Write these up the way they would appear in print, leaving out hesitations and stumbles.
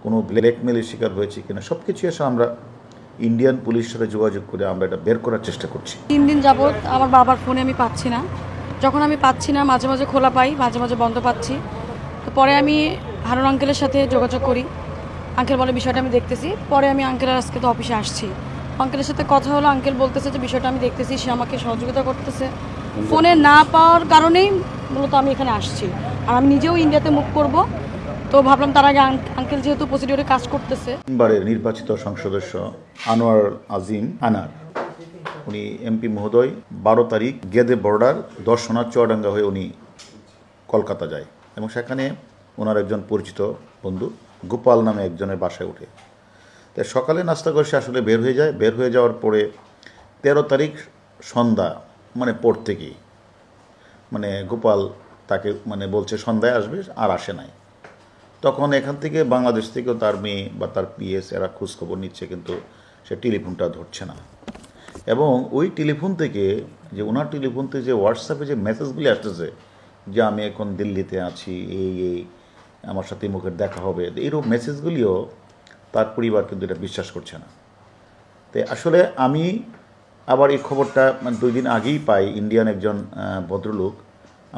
কোনো ব্ল্যাকমেলের শিকার হয়েছে কিনা সব কিছু এসে আমরা ইন্ডিয়ান পুলিশের সাথে যোগাযোগ করে আমরা এটা বের করার চেষ্টা করছি। 3 দিন যাবৎ আমার বাবার ফোনে আমি পাচ্ছি না। যখন আমি পাচ্ছি না, মাঝে মাঝে খোলা পাই, মাঝে মাঝে বন্ধ পাচ্ছি। তো পরে আমি হারুন আঙ্কেলের সাথে যোগাযোগ করি। আঙ্কেল বলে বিষয়টা আমি দেখতেছি। পরে আমি আঙ্কেলের আজকে তো অফিসে আসছি, আঙ্কেলের সাথে কথা হলো। আঙ্কেল বলতেছে যে বিষয়টা আমি দেখতেছি, সে আমাকে সহযোগিতা করতেছে। ফোনে না পাওয়ার কারণেই মূলত আমি এখানে আসছি। আর আমি নিজেও ইন্ডিয়াতে মুভ করব, তো ভাবলাম তার আগে আঙ্কেল যেহেতু প্রসিডিওরে কাজ করতেছে। তিনবারের নির্বাচিত সংসদ সদস্য আনোয়ার আজিম আনার, উনি এমপি মহোদয় 12 তারিখ গেদে বর্ডার দর্শনা চুয়াডাঙ্গা হয়ে উনি কলকাতা যায় এবং সেখানে ওনার একজন পরিচিত বন্ধু গোপাল নামে একজনের বাসায় ওঠে। তাই সকালে নাস্তা করে সে আসলে বের হয়ে যায়। বের হয়ে যাওয়ার পরে 13 তারিখ সন্ধ্যা পর থেকেই গোপাল তাকে বলছে সন্ধ্যায় আসবে, আর আসে নাই। তখন এখান থেকে বাংলাদেশ থেকেও তার মেয়ে বা তার পিএস এরা খোঁজখবর নিচ্ছে, কিন্তু সে টেলিফোনটা ধরছে না। এবং ওই টেলিফোন থেকে ওনার টেলিফোন থেকে যে হোয়াটসঅ্যাপে যে মেসেজগুলি আসতেছে যে আমি এখন দিল্লিতে আছি, এই আমার সাথে মুখের দেখা হবে, এইরকম মেসেজগুলিও তার পরিবার কিন্তু এটা বিশ্বাস করছে না। তো আসলে আমি আবার এই খবরটা 2 দিন আগেই পাই। ইন্ডিয়ান একজন ভদ্রলোক,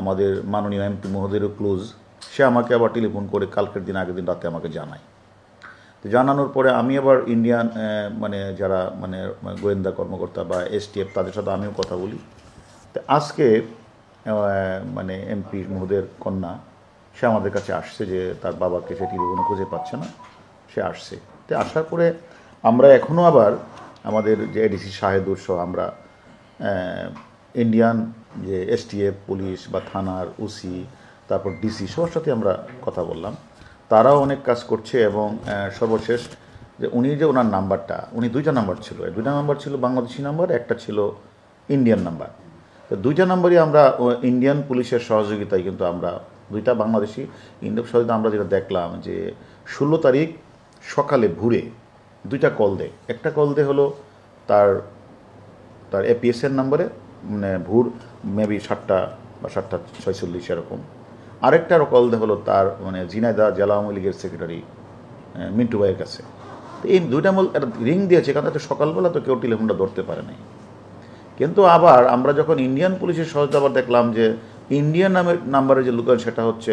আমাদের মাননীয় এমপি মহোদয়েরও ক্লোজ, সে আমাকে আবার টেলিফোন করে কালকের দিন আগের দিন রাতে আমাকে জানায়। তো জানানোর পরে আমি আবার ইন্ডিয়ান যারা গোয়েন্দা কর্মকর্তা বা এসটিএফ তাদের সাথে আমিও কথা বলি। তো আজকে এমপি মহোদয়ের কন্যা সে আমাদের কাছে আসছে যে তার বাবাকে সে টেলিফোনে খুঁজে পাচ্ছে না, সে আসছে। তো আসার পরে আমরা এখনও আবার আমাদের যে এডিসি শাহেদুর সহ আমরা ইন্ডিয়ান যে এসটিএফ পুলিশ বা থানার ওসি, তারপর ডিসি সবার সাথে আমরা কথা বললাম। তারাও অনেক কাজ করছে এবং সর্বশেষ যে উনি যে ওনার নাম্বারটা, উনি 2টা নাম্বার ছিল, 2টা নাম্বার ছিল বাংলাদেশি নাম্বার, একটা ছিল ইন্ডিয়ান নাম্বার। তো 2টা নাম্বারই আমরা ইন্ডিয়ান পুলিশের সহযোগিতায় কিন্তু আমরা 2টা বাংলাদেশি ইন্ডিয়ান সহযোগিতা আমরা যেটা দেখলাম যে 16 তারিখ সকালে ভোরে 2টা কল দেয়। একটা কল দেয় হলো তার এপিএসের নাম্বারে, ভোর মেবি 7টা বা 7:46 এরকম। আরেকটারও কল দেওয়া হলো তার ঝিনাইদহ জেলা আওয়ামী লীগের সেক্রেটারি মিন্টু ভাইয়ের কাছে। তো এই 2টা রিং দিয়েছে, কারণ তো সকালবেলা তো কেউ টেলিফোনটা ধরতে পারে নাই। কিন্তু আবার আমরা যখন ইন্ডিয়ান পুলিশের সহায়তা আবার দেখলাম যে ইন্ডিয়ান নাম্বারে যে লোকাল সেটা হচ্ছে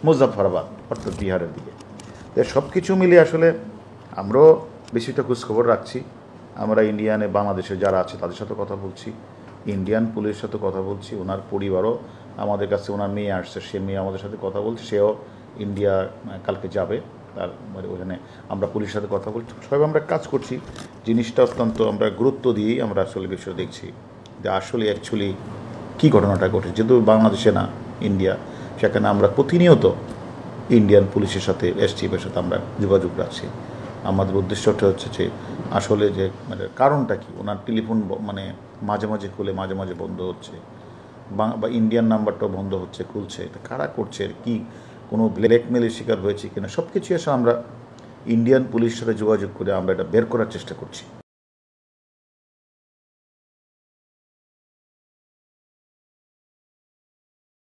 মুজাফফরাবাদ, অর্থাৎ বিহারের দিকে। তো সব কিছু মিলিয়ে আসলে আমরাও বেশিটা খোঁজখবর রাখছি। আমরা ইন্ডিয়ানে বাংলাদেশে যারা আছে তাদের সাথে কথা বলছি, ইন্ডিয়ান পুলিশের সাথে কথা বলছি। ওনার পরিবারও আমাদের কাছে, ওনার মেয়ে আসছে, সে মেয়ে আমাদের সাথে কথা বলছে, সেও ইন্ডিয়া কালকে যাবে। তার ওখানে আমরা পুলিশের সাথে কথা বলছি, সবাই আমরা কাজ করছি। জিনিসটা অত্যন্ত আমরা গুরুত্ব দিয়েই আমরা আসলে বিষয় দেখছি যে আসলে অ্যাকচুয়ালি কী ঘটনাটা ঘটেছে। যেহেতু বাংলাদেশে না, ইন্ডিয়া, সেখানে আমরা প্রতিনিয়ত ইন্ডিয়ান পুলিশের সাথে এসটিএফের সাথে আমরা যোগাযোগ রাখছি। আমাদের উদ্দেশ্যটা হচ্ছে যে আসলে যে কারণটা কি, ওনার টেলিফোন মাঝে মাঝে খুলে মাঝে মাঝে বন্ধ হচ্ছে, বা ইন্ডিয়ান নাম্বারটাও বন্ধ হচ্ছে, খুলছে, এটা কারা করছে, কি কোনো ব্ল্যাকমেলের শিকার হয়েছে কিনা সব কিছু এসে আমরা ইন্ডিয়ান পুলিশের সাথে যোগাযোগ করে আমরা এটা বের করার চেষ্টা করছি।